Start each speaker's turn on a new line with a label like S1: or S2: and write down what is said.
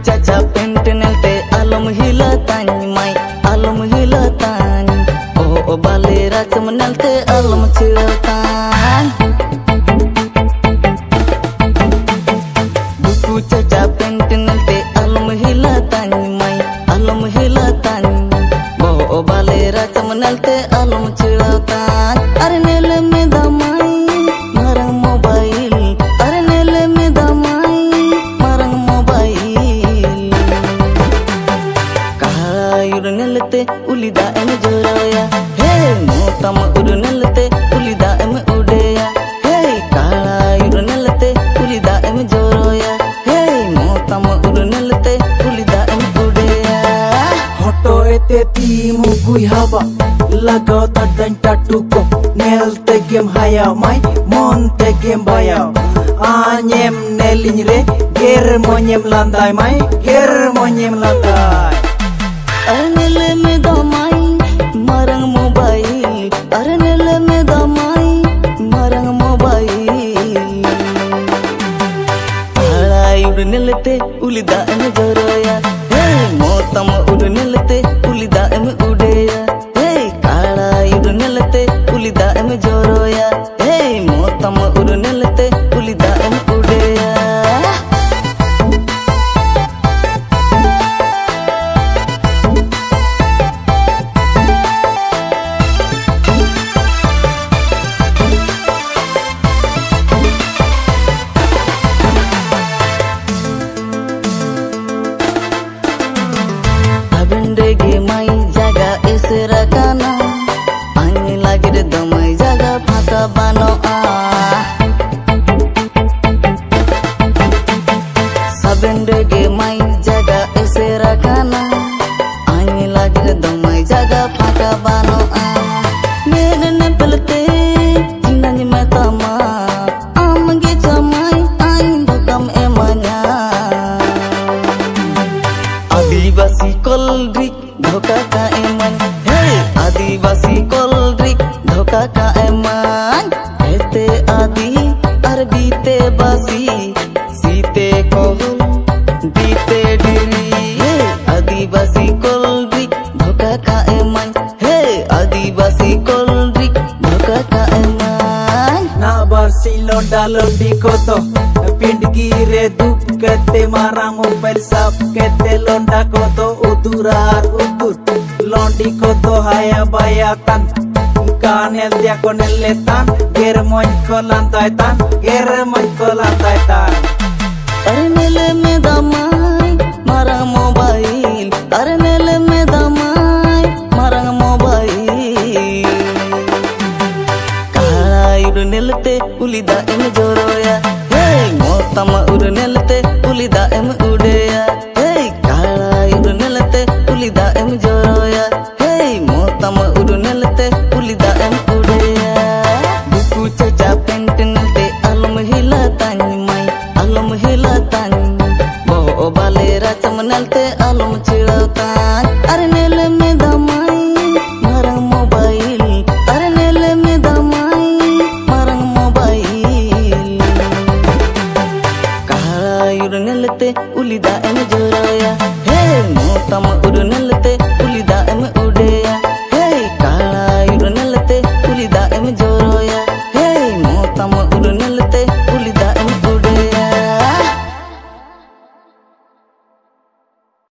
S1: Caca pentenelte alam hilatan mai alam hilatan oh balera semenelte alam cilatan buku caca pentenelte alam hilatan mai alam hilatan oh balera semenelte alam cilatan arnele me damai marang mobile arnele me damai marang mobile udah ulida em joraya hey motam udah nelete ulida em udeya hey kala udah nelete ulida em joraya hey motam udah nelete ulida em udeya
S2: hoto ete timu gui haba lagao tadan tatuko nelte game haya mai monte game bayau anyem nelinre ger monyem landai mai ger monyem landai
S1: arnele me damai marang mobile arnele me damai marang mobile alai udah nelete ulida em joraya hey motam udah nelete ulida em udeya hey kalai udah nelete ulida em joraya hey motam udah nelete ulida em udeya Abendege mai jaga esrakana ani lagi de damai jaga phaka bano sabendege mai jaga esrakana ani lagi de damai jaga phaka bano mere ne pelte jinani matama amge jamai ain bukam emanya आदिवासी कोल्ड्रिक धोखा का एमन हे आदिवासी कोल्ड्रिक धोखा का एमन कहते आदि अरबीते बासी सीते कोहल बीते डिरी हे आदिवासी कोल्ड्रिक धोखा का एमन हे आदिवासी कोल्ड्रिक धोखा का एमन
S2: na barsilo dalam di koto pindgi re dup kete marang mobile sap kete londa koto uturar utur londi koto haya bayatan kanel dia koneletan ger moñ ko lantai tan
S1: arnele me damai marang mobile arnele me damai marang mobile kalai udah nelete ulida em joroya hey motam udah nelete ulida em udeya hey kalai udah nelete ulida em joroya hey motam udah nelete ulida em udeya buku caca pentenelte alam hilatan mai alam hilatan bo balera semenelte alam cilatan arnele me damai marang mobile arnele me damai marang mobile kalai udah nelete ulida em joraya hey motam udah nelete ulida em udeya hey kalai udah nelete ulida em joraya